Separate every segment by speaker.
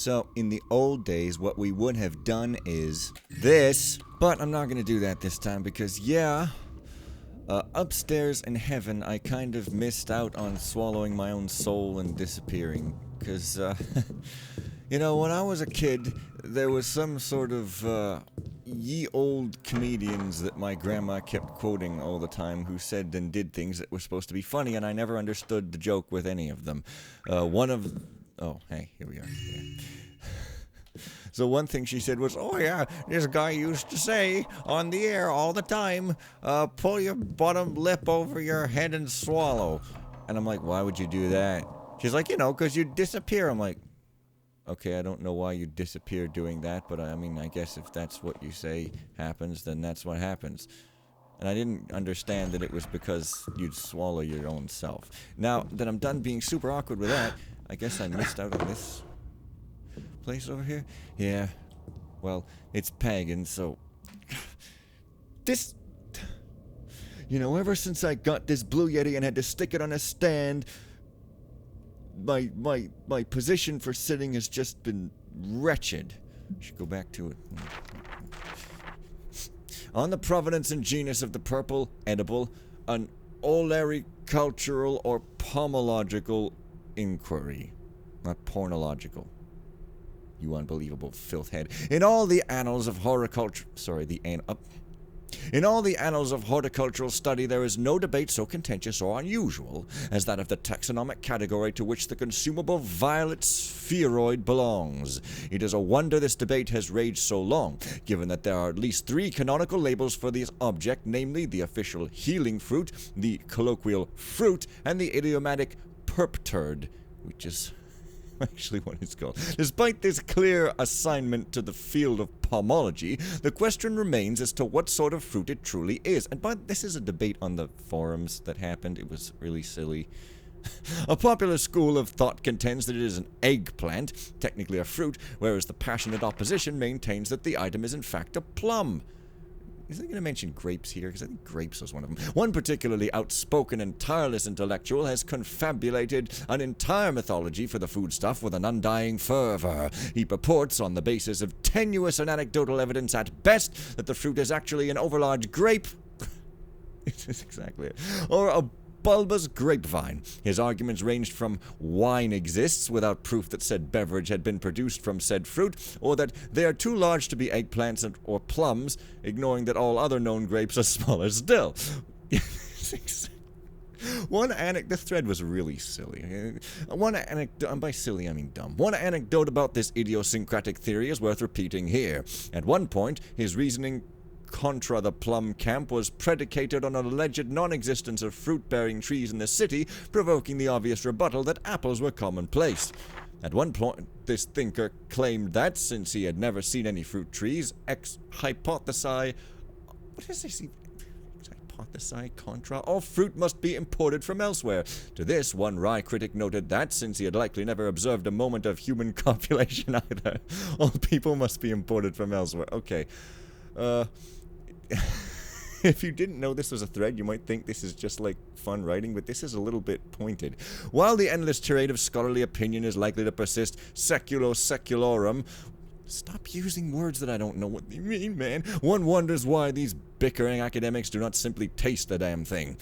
Speaker 1: So, in the old days, what we would have done is this, but I'm not gonna do that this time because, upstairs in heaven, I kind of missed out on swallowing my own soul and disappearing. Because, you know, when I was a kid, there was some sort of, ye old comedians that my grandma kept quoting all the time who said and did things that were supposed to be funny, and I never understood the joke with any of them. Oh, hey, here we are. Yeah. So one thing she said was, oh yeah, this guy used to say on the air all the time, pull your bottom lip over your head and swallow. And I'm like, why would you do that? She's like, you know, because you disappear. I'm like, okay, I don't know why you disappear doing that, but I mean, I guess if that's what you say happens, then that's what happens. And I didn't understand that it was because you'd swallow your own self. Now that I'm done being super awkward with that, I guess I missed out on this place over here? Yeah. Well, it's pagan, so... This... You know, ever since I got this Blue Yeti and had to stick it on a stand, my position for sitting has just been wretched. Should go back to it. On the provenance and genus of the purple edible, an olericultural or pomological inquiry. Not pornological. You unbelievable filth head. In all the annals of horticulture... In all the annals of horticultural study, there is no debate so contentious or unusual as that of the taxonomic category to which the consumable violet spheroid belongs. It is a wonder this debate has raged so long, given that there are at least 3 canonical labels for this object, namely the official healing fruit, the colloquial fruit, and the idiomatic perpturd, which is... actually what it's called. Despite this clear assignment to the field of pomology, the question remains as to what sort of fruit it truly is. And this is a debate on the forums that happened. It was really silly. A popular school of thought contends that it is an eggplant, technically a fruit, whereas the passionate opposition maintains that the item is in fact a plum. Isn't he going to mention grapes here? Because I think grapes was one of them. One particularly outspoken and tireless intellectual has confabulated an entire mythology for the foodstuff with an undying fervor. He purports, on the basis of tenuous and anecdotal evidence at best, that the fruit is actually an overlarge grape. It is exactly it. Or a bulbous grapevine. His arguments ranged from wine exists without proof that said beverage had been produced from said fruit, or that they are too large to be eggplants or plums, ignoring that all other known grapes are smaller still. This thread was really silly. One anecdote, by silly I mean dumb. One anecdote about this idiosyncratic theory is worth repeating here. At one point, his reasoning contra the plum camp was predicated on an alleged non-existence of fruit-bearing trees in the city, provoking the obvious rebuttal that apples were commonplace. At one point, this thinker claimed that, since he had never seen any fruit trees, hypothesize contra, all fruit must be imported from elsewhere. To this, one wry critic noted that, since he had likely never observed a moment of human copulation either, all people must be imported from elsewhere. Okay. If you didn't know this was a thread, you might think this is just like fun writing, but this is a little bit pointed. While the endless tirade of scholarly opinion is likely to persist seculo secularum, stop using words that I don't know what they mean, man. One wonders why these bickering academics do not simply taste the damn thing.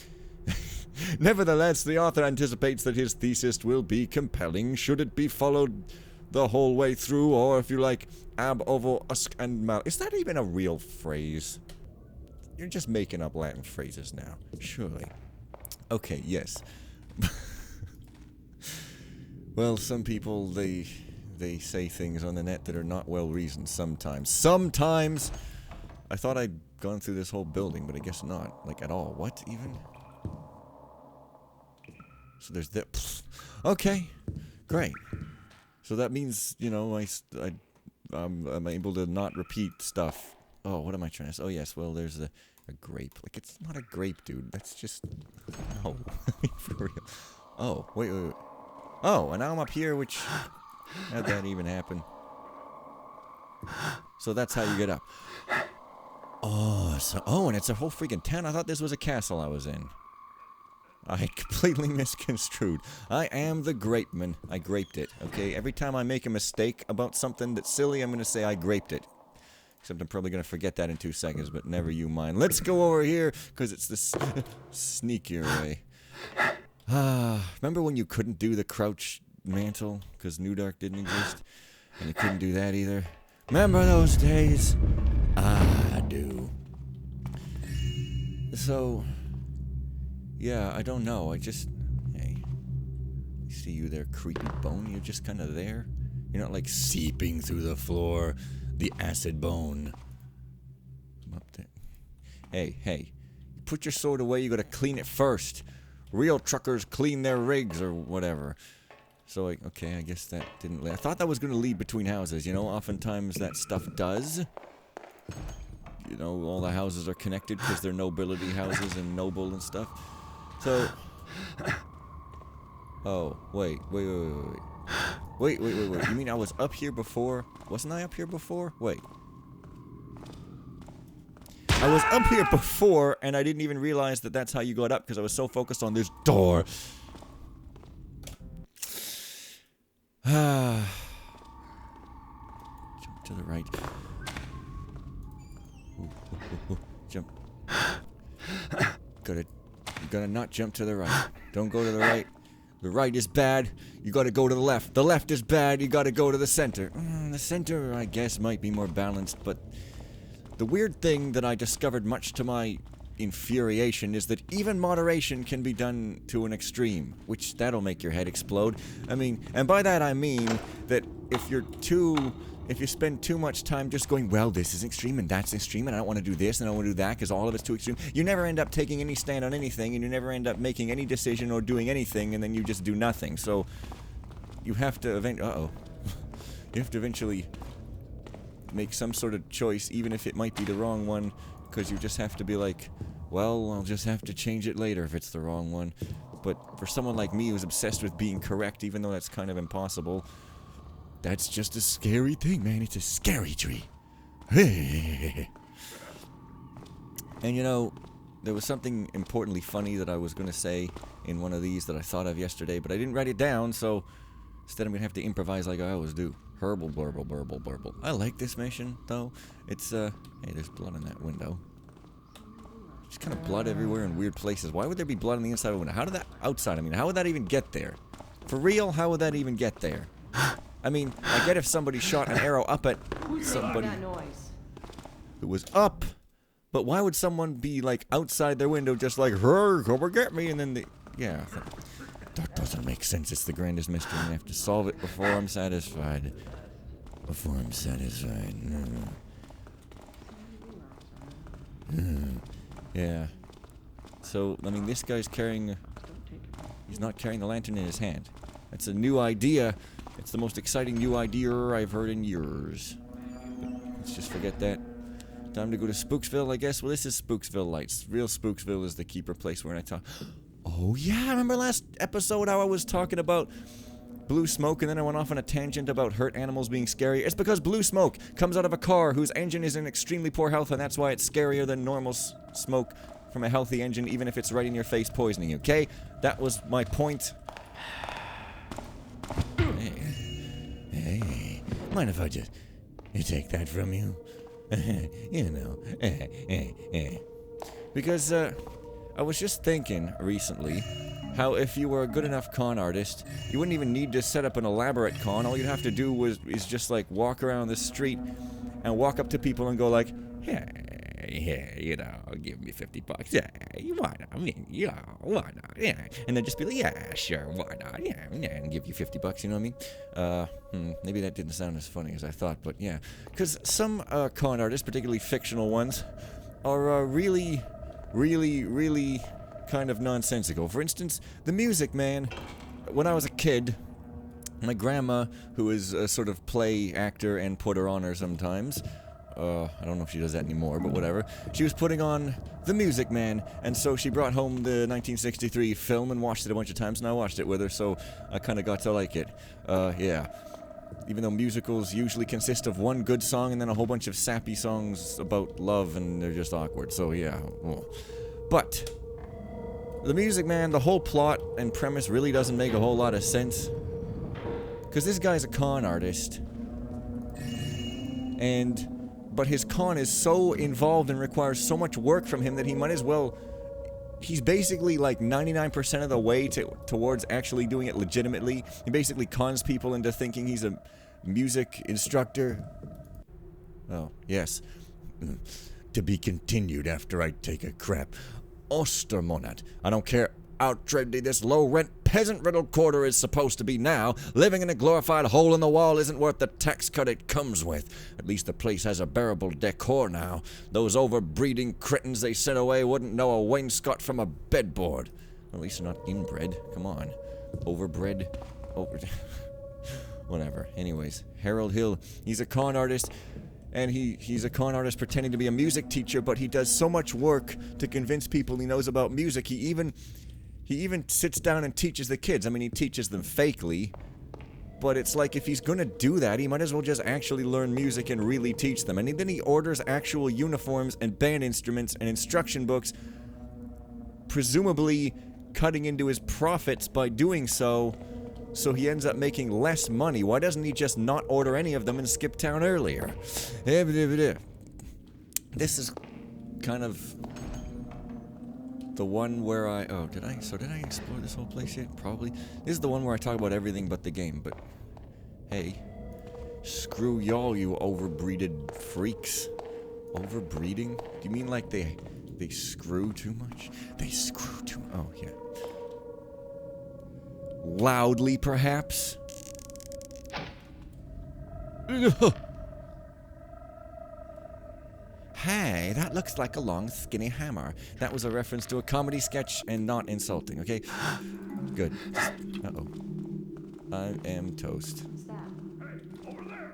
Speaker 1: Nevertheless, the author anticipates that his thesis will be compelling should it be followed the whole way through, or if you like, ab ovo usc and mal. Is that even a real phrase? You're just making up Latin phrases now, surely. Okay, yes. Well, some people, they say things on the net that are not well reasoned sometimes. Sometimes! I thought I'd gone through this whole building, but I guess not. Like, at all. What, even? So there's that. Okay, great. So that means, you know, I'm able to not repeat stuff. Oh, what am I trying to say? Oh, yes, well, there's a grape. Like, it's not a grape, dude. That's just... No. For real. Oh, wait. Oh, and now I'm up here, which... How'd that even happen? So that's how you get up. Oh, and it's a whole freaking town. I thought this was a castle I was in. I completely misconstrued. I am the grapeman. I graped it, okay? Every time I make a mistake about something that's silly, I'm gonna say I graped it. Except I'm probably gonna forget that in 2 seconds, but never you mind. Let's go over here, because it's the sneakier way. Remember when you couldn't do the crouch mantle, because New Dark didn't exist? And you couldn't do that either? Remember those days? I do. So... yeah, I don't know. Hey. I see you there, creepy bone. You're just kind of there. You're not like seeping through the floor. The acid bone. I'm up there. Hey. Put your sword away. You gotta clean it first. Real truckers clean their rigs or whatever. So, okay, I guess that didn't lead. I thought that was gonna lead between houses. You know, oftentimes that stuff does. You know, all the houses are connected because they're nobility houses and noble and stuff. So, oh, wait. Wait. You mean I was up here before? Wasn't I up here before? Wait. I was up here before, and I didn't even realize that that's how you got up because I was so focused on this door. Jump to the right. Ooh. Jump. You gotta not jump to the right. Don't go to the right. The right is bad. You gotta go to the left. The left is bad. You gotta go to the center. The center, I guess, might be more balanced, but the weird thing that I discovered, much to my infuriation, is that even moderation can be done to an extreme, which that'll make your head explode. I mean, and by that I mean that if you spend too much time just going, well, this is extreme and that's extreme and I don't want to do this and I don't want to do that because all of it's too extreme, you never end up taking any stand on anything and you never end up making any decision or doing anything, and then you just do nothing. So you have to eventually make some sort of choice, even if it might be the wrong one, because you just have to be like, well, I'll just have to change it later if it's the wrong one. But for someone like me who's obsessed with being correct, even though that's kind of impossible, that's just a scary thing, man. It's a scary tree. And you know, there was something importantly funny that I was going to say in one of these that I thought of yesterday, but I didn't write it down, so instead I'm going to have to improvise like I always do. Herbal burble burble burble. I like this mission, though. It's, hey, there's blood in that window. Just kind of blood everywhere in weird places. Why would there be blood on the inside of a window? How did that, outside, I mean, how would that even get there? For real, how would that even get there? I mean, I get if somebody shot an arrow up at somebody who was up, but why would someone be, like, outside their window just like, "Hey, come and get me," and then yeah, that doesn't make sense. It's the grandest mystery, and I have to solve it before I'm satisfied. Before I'm satisfied. Yeah. So, I mean, this guy's carrying... he's not carrying the lantern in his hand. That's a new idea. It's the most exciting new idea I've heard in years. But let's just forget that. Time to go to Spooksville, I guess. Well, this is Spooksville Lights. Real Spooksville is the keeper place where I talk... Oh, yeah, remember last episode how I was talking about blue smoke and then I went off on a tangent about hurt animals being scary? It's because blue smoke comes out of a car whose engine is in extremely poor health, and that's why it's scarier than normal smoke from a healthy engine, even if it's right in your face poisoning you, okay? That was my point. Hey, mind if I just take that from you? You know, because, I was just thinking recently how if you were a good enough con artist, you wouldn't even need to set up an elaborate con. All you'd have to do is just like walk around the street and walk up to people and go like, yeah, you know, give me $50. Yeah, why not? I mean, yeah, why not? Yeah, and then just be like, yeah, sure, why not? Yeah, and give you $50. You know what I mean? Maybe that didn't sound as funny as I thought, but yeah, because some con artists, particularly fictional ones, are really kind of nonsensical. For instance, the Music Man. When I was a kid, my grandma, who is a sort of play actor and putter on her sometimes, I don't know if she does that anymore, but whatever, she was putting on The Music Man, and so she brought home the 1963 film and watched it a bunch of times, and I watched it with her, so I kind of got to like it. Yeah. Even though musicals usually consist of one good song and then a whole bunch of sappy songs about love and they're just awkward. So yeah. But The music, man, the whole plot and premise really doesn't make a whole lot of sense. Because this guy's a con artist. But his con is so involved and requires so much work from him that he might as well... He's basically like 99% of the way towards actually doing it legitimately. He basically cons people into thinking he's a music instructor. Oh, yes. To be continued after I take a crap. Ostermonat. I don't care how trendy this low-rent peasant-riddled quarter is supposed to be now. Living in a glorified hole in the wall isn't worth the tax cut it comes with. At least the place has a bearable decor now. Those overbreeding cretins they sent away wouldn't know a wainscot from a bedboard. At least they're not inbred. Come on. Overbred. Whatever. Anyways, Harold Hill. He's a con artist. And he's a con artist pretending to be a music teacher, but he does so much work to convince people he knows about music. He even sits down and teaches the kids. I mean, he teaches them fakely, but it's like if he's gonna do that, he might as well just actually learn music and really teach them. And then he orders actual uniforms and band instruments and instruction books, presumably cutting into his profits by doing so. So he ends up making less money. Why doesn't he just not order any of them and skip town earlier? This is kind of the one where I... Oh, did I explore this whole place yet? Probably. This is the one where I talk about everything but the game, but... Hey. Screw y'all, you overbreeded freaks. Overbreeding? Do you mean like they screw too much? They screw too... Oh, yeah. Loudly, perhaps? Hey, that looks like a long, skinny hammer. That was a reference to a comedy sketch and not insulting, okay? Good. Uh-oh. I am toast.
Speaker 2: What's that?
Speaker 3: Hey, over there!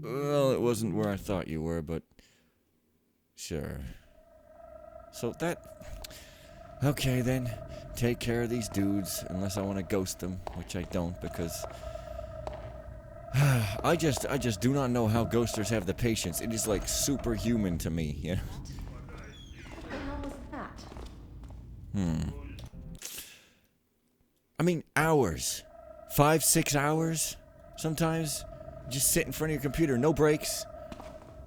Speaker 1: Well, it wasn't where I thought you were, but... Sure. So that... Okay, then. Take care of these dudes, unless I want to ghost them, which I don't, because... I just do not know how ghosters have the patience. It is, like, superhuman to me, you know?
Speaker 2: What the hell was that?
Speaker 1: I mean, hours. 5, 6 hours, sometimes. Just sit in front of your computer, no breaks.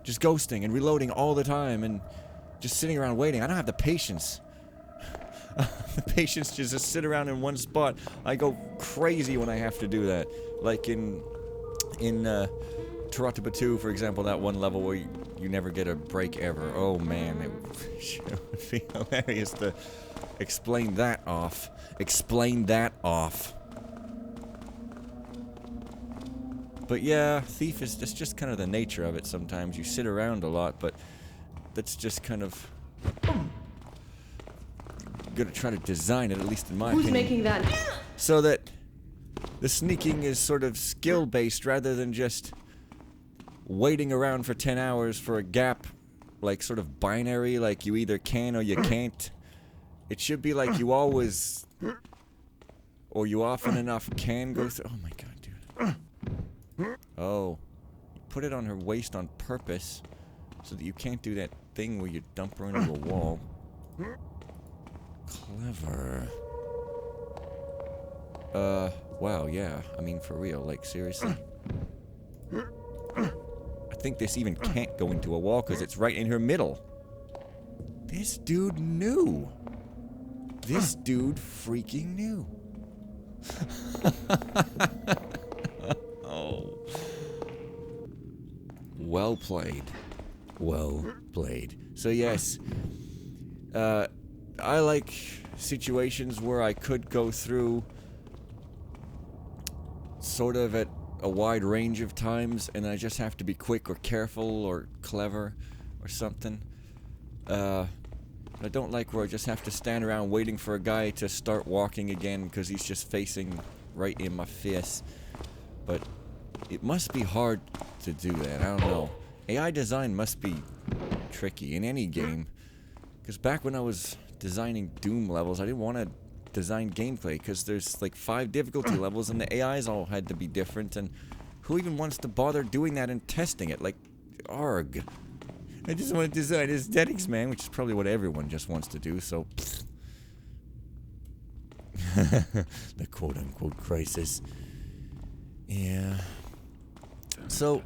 Speaker 1: Just ghosting and reloading all the time, and just sitting around waiting. I don't have the patience. The patience to just sit around in one spot. I go crazy when I have to do that. Like in Tarataba 2, for example, that one level where you never get a break ever. Oh man, it would be hilarious to explain that off. Explain that off. But yeah, Thief is just kind of the nature of it sometimes. You sit around a lot, but that's just kind of... Gonna try to design it, at least in my opinion.
Speaker 2: Who's making that?
Speaker 1: So that the sneaking is sort of skill-based rather than just waiting around for 10 hours for a gap, like sort of binary, like you either can or you can't. It should be like you always, or you often enough can go through. Oh my god, dude. Oh. You put it on her waist on purpose so that you can't do that thing where you dump her into a wall. Clever. Wow, yeah. I mean, for real, like, seriously? I think this even can't go into a wall because it's right in her middle. This dude knew. This dude freaking knew. Oh. Well played. Well played. So, yes. I like situations where I could go through sort of at a wide range of times and I just have to be quick or careful or clever or something. I don't like where I just have to stand around waiting for a guy to start walking again because he's just facing right in my face. But it must be hard to do that. I don't know. AI design must be tricky in any game. Because back when I was designing Doom levels, I didn't want to design gameplay because there's like 5 difficulty levels and the AIs all had to be different, and who even wants to bother doing that and testing it? Like, arg. I just want to design aesthetics, man, which is probably what everyone just wants to do, so... the quote-unquote crisis. Yeah. So...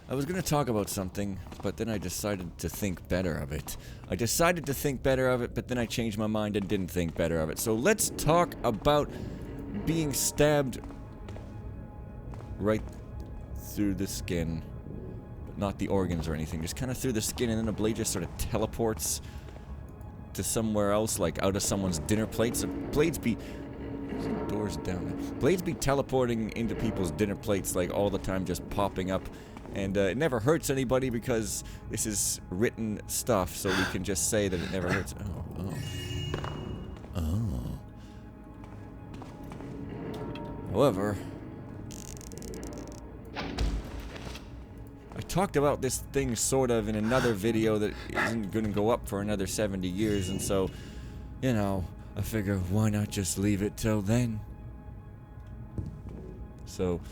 Speaker 1: I was going to talk about something, but then I decided to think better of it. I decided to think better of it, but then I changed my mind and didn't think better of it. So let's talk about being stabbed right through the skin. But not the organs or anything, just kind of through the skin, and then the blade just sort of teleports to somewhere else, like out of someone's dinner plate. So blades be... Doors down there. Blades be teleporting into people's dinner plates like all the time, just popping up. And it never hurts anybody because this is written stuff, so we can just say that it never hurts. Oh. However, I talked about this thing sort of in another video that isn't going to go up for another 70 years, and so, you know, I figure why not just leave it till then? So...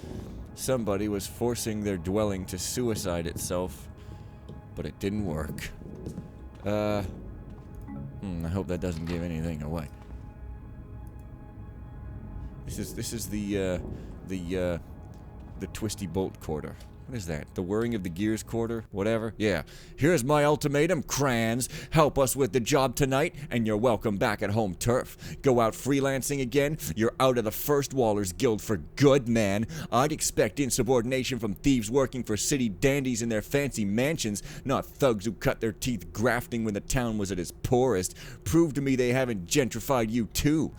Speaker 1: somebody was forcing their dwelling to suicide itself, but it didn't work. I hope that doesn't give anything away. This is the twisty bolt quarter. What is that? The whirring of the gears quarter? Whatever? Yeah. Here's my ultimatum, Crans. Help us with the job tonight, and you're welcome back at home turf. Go out freelancing again? You're out of the First Wallers Guild for good, man. I'd expect insubordination from thieves working for city dandies in their fancy mansions, not thugs who cut their teeth grafting when the town was at its poorest. Prove to me they haven't gentrified you too.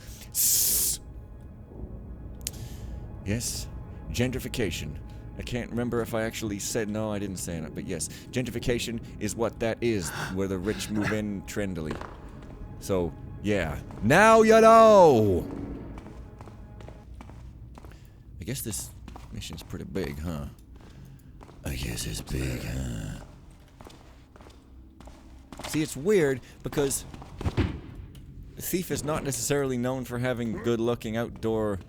Speaker 1: Yes, gentrification. I can't remember if I actually said... No, I didn't say it, but yes. Gentrification is what that is, where the rich move in trendily. So, yeah. Now you know! I guess this mission's pretty big, huh? I guess it's big, huh? See, it's weird, because... the thief is not necessarily known for having good-looking outdoor,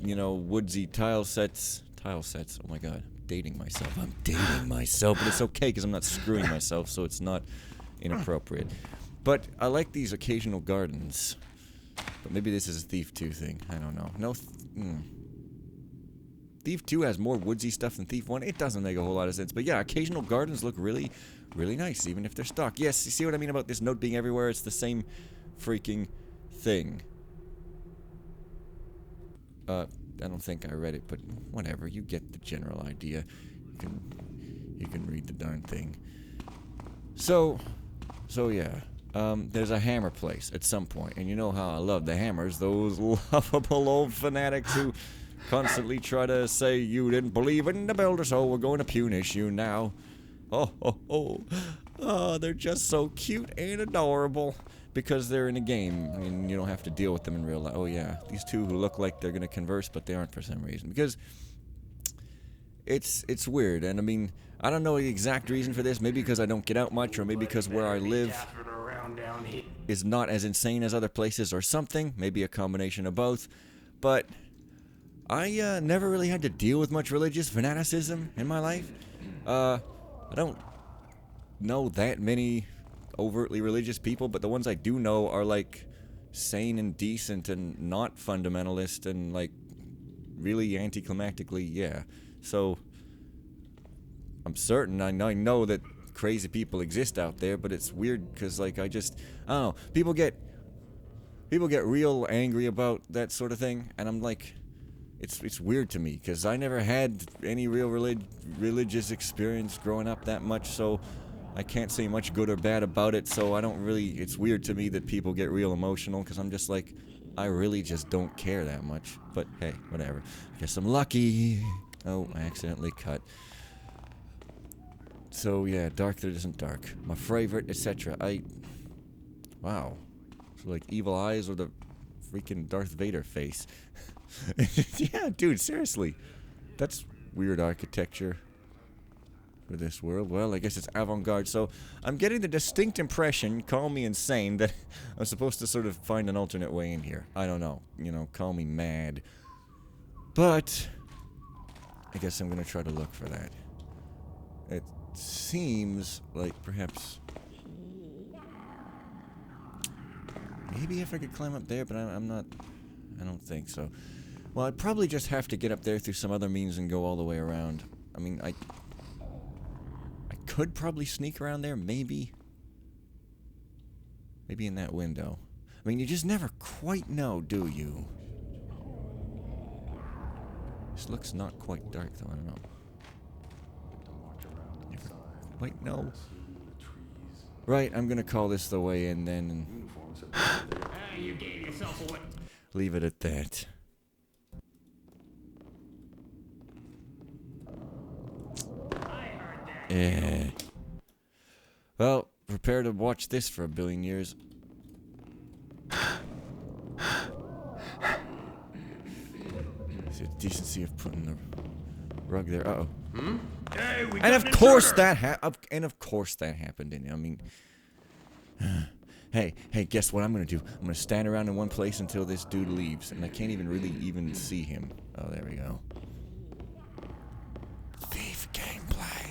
Speaker 1: you know, woodsy tile sets... Tile sets. Oh my god. Dating myself. I'm dating myself, but it's okay because I'm not screwing myself, so it's not inappropriate. But I like these occasional gardens. But maybe this is a Thief 2 thing. I don't know. No. Thief 2 has more woodsy stuff than Thief 1. It doesn't make a whole lot of sense. But yeah, occasional gardens look really, really nice, even if they're stock. Yes, you see what I mean about this note being everywhere? It's the same freaking thing. I don't think I read it, but whatever. You get the general idea. You can read the darn thing. So yeah. There's a hammer place at some point, and you know how I love the hammers. Those lovable old fanatics who constantly try to say you didn't believe in the builder, so we're going to punish you now. Oh, they're just so cute and adorable. Because they're in a game, and you don't have to deal with them in real life. Oh yeah, these two who look like they're gonna converse, but they aren't for some reason. Because it's weird, and I mean, I don't know the exact reason for this. Maybe because I don't get out much, or maybe because where I live is not as insane as other places, or something. Maybe a combination of both. But I never really had to deal with much religious fanaticism in my life. I don't know that many overtly religious people, but the ones I do know are like sane and decent and not fundamentalist and like really anticlimactically, yeah. So I'm certain I know that crazy people exist out there, but it's weird because like I don't know, people get real angry about that sort of thing, and I'm like, it's weird to me because I never had any real religious experience growing up that much, so I can't say much good or bad about it, so I don't really... It's weird to me that people get real emotional, because I'm just like, I really just don't care that much. But hey, whatever. Guess I'm lucky. Oh, I accidentally cut. So yeah, dark that isn't dark. My favorite, etc. Wow. So like evil eyes or the freaking Darth Vader face. Yeah, dude, seriously. That's weird architecture for this world. Well, I guess it's avant-garde, so I'm getting the distinct impression, call me insane, that I'm supposed to sort of find an alternate way in here. I don't know. You know, call me mad. But I guess I'm gonna try to look for that. It seems like perhaps... Maybe if I could climb up there, but I'm not... I don't think so. Well, I'd probably just have to get up there through some other means and go all the way around. I mean, I could probably sneak around there, maybe. Maybe in that window. I mean, you just never quite know, do you? This looks not quite dark, though. I don't know. Never quite know. Right, I'm gonna call this the way in then, and
Speaker 2: You gave yourself away.
Speaker 1: leave it at that.
Speaker 2: I heard that.
Speaker 1: Yeah. Well, prepare to watch this for a billion years. Is it decency of putting the rug there? Uh-oh.
Speaker 2: Hey, we
Speaker 1: And of course that happened. And I mean, hey, guess what I'm gonna do? I'm gonna stand around in one place until this dude leaves, and I can't even really see him. Oh, there we go. Thief gameplay.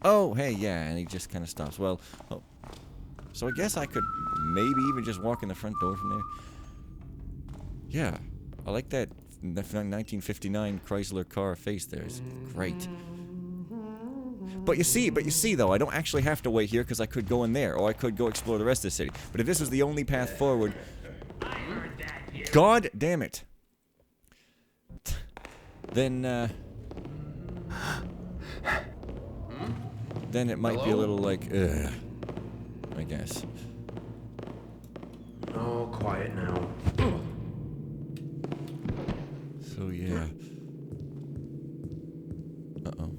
Speaker 1: Oh, hey, yeah, and he just kind of stops. Well, oh, so I guess I could maybe even just walk in the front door from there. Yeah, I like that 1959 Chrysler car face there. It's great. But you see though, I don't actually have to wait here because I could go in there, or I could go explore the rest of the city. But if this was the only path forward, God damn it, then it might be a little like, ugh, I guess.
Speaker 3: Oh, quiet now.
Speaker 1: So yeah. Uh-oh.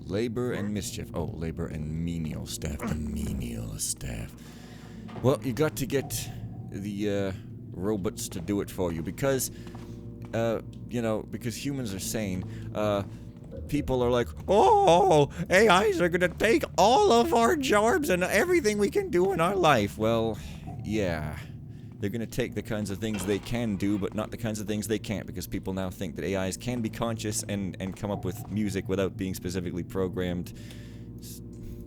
Speaker 1: Labor and mischief. Oh, labor and menial staff. The menial staff. Well, you got to get the robots to do it for you because, you know, because humans are sane. People are like, oh, AIs are gonna take all of our jobs and everything we can do in our life. Well, yeah. They're going to take the kinds of things they can do, but not the kinds of things they can't, because people now think that AIs can be conscious and come up with music without being specifically programmed.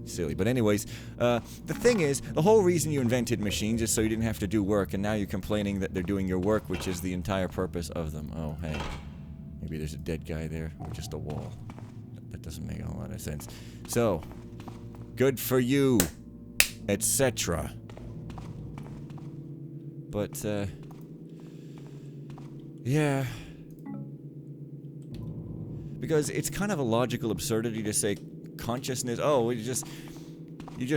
Speaker 1: Silly. But anyways, the thing is, the whole reason you invented machines is so you didn't have to do work, and now you're complaining that they're doing your work, which is the entire purpose of them. Oh, hey. Maybe there's a dead guy there, or just a wall. That doesn't make a whole lot of sense. So, good for you, etc. But, yeah. Because it's kind of a logical absurdity to say consciousness, oh, you just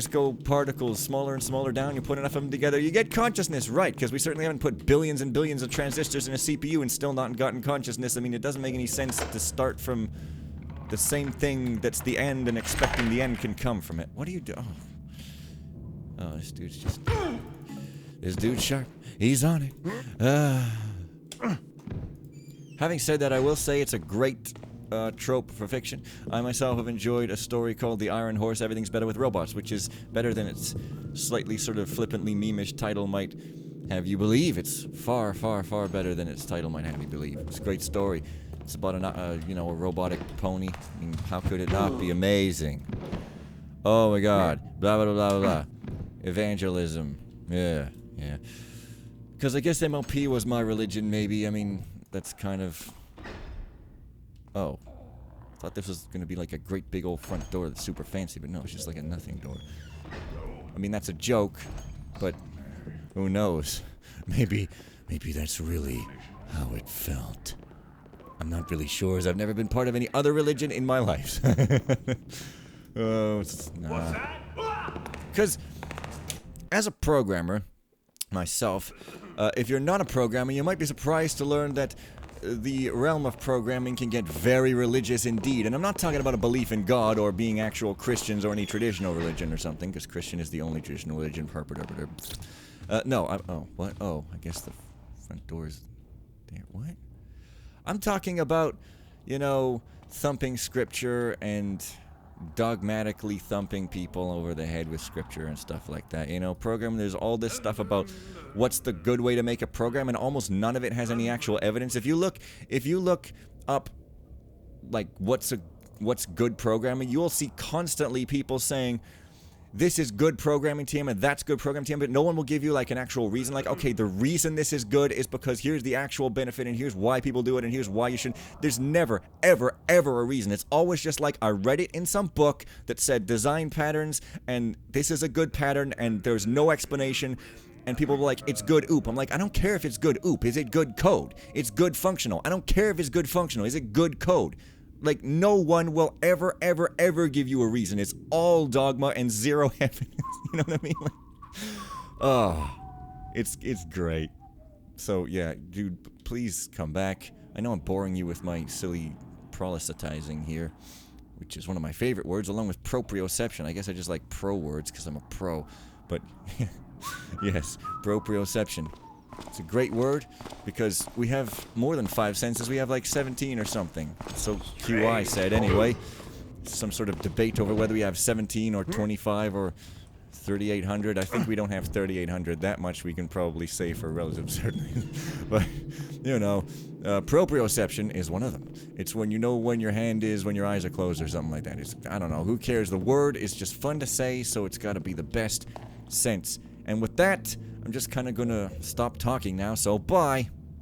Speaker 1: go particles smaller and smaller down, you put enough of them together, you get consciousness, right, because we certainly haven't put billions and billions of transistors in a CPU and still not gotten consciousness. I mean, it doesn't make any sense to start from the same thing that's the end and expecting the end can come from it. What do you do? Oh, this dude's just... This dude's sharp. He's on it. Having said that, I will say it's a great trope for fiction. I myself have enjoyed a story called The Iron Horse, Everything's Better with Robots, which is better than its slightly sort of flippantly meme-ish title might have you believe. It's far, far, far better than its title might have you believe. It's a great story. It's about a robotic pony. I mean, how could it not be amazing? Oh my god. Blah, blah, blah, blah, blah. Evangelism. Yeah. Yeah. Because I guess MLP was my religion, maybe. I mean, that's kind of... Oh. I thought this was going to be like a great big old front door that's super fancy, but no, it's just like a nothing door. I mean, that's a joke, but who knows? Maybe that's really how it felt. I'm not really sure, as I've never been part of any other religion in my life. Oh, nah. Because, as a programmer... myself, if you're not a programmer, you might be surprised to learn that the realm of programming can get very religious indeed. And I'm not talking about a belief in God or being actual Christians or any traditional religion or something, because Christian is the only traditional religion. No, what? Oh, I guess the front door is there. What? I'm talking about, thumping scripture and dogmatically thumping people over the head with scripture and stuff like that. You know, program, there's all this stuff about what's the good way to make a program, and almost none of it has any actual evidence. If you look up like what's good programming, you'll see constantly people saying this is good programming, TM, and that's good programming, TM, but no one will give you like an actual reason, like, okay, the reason this is good is because here's the actual benefit, and here's why people do it, and here's why you should. There's never, ever, ever a reason. It's always just like, I read it in some book that said design patterns, and this is a good pattern, and there's no explanation, and people were like, it's good oop. I'm like, I don't care if it's good oop. Is it good code? It's good functional. I don't care if it's good functional. Is it good code? Like, no one will ever, ever, ever give you a reason. It's all dogma and zero evidence. You know what I mean? Like, oh, it's great. So, yeah, dude, please come back. I know I'm boring you with my silly proselytizing here, which is one of my favorite words, along with proprioception. I guess I just like pro words because I'm a pro. But, yes, proprioception. It's a great word because we have more than 5 senses. We have like 17 or something. So QI said anyway. Some sort of debate over whether we have 17 or 25 or 3,800. I think we don't have 3,800. That much we can probably say for relative certainty. But, you know, proprioception is one of them. It's when you know when your hand is when your eyes are closed or something like that. I don't know. Who cares? The word is just fun to say, so it's got to be the best sense. And with that, I'm just kind of going to stop talking now, so bye.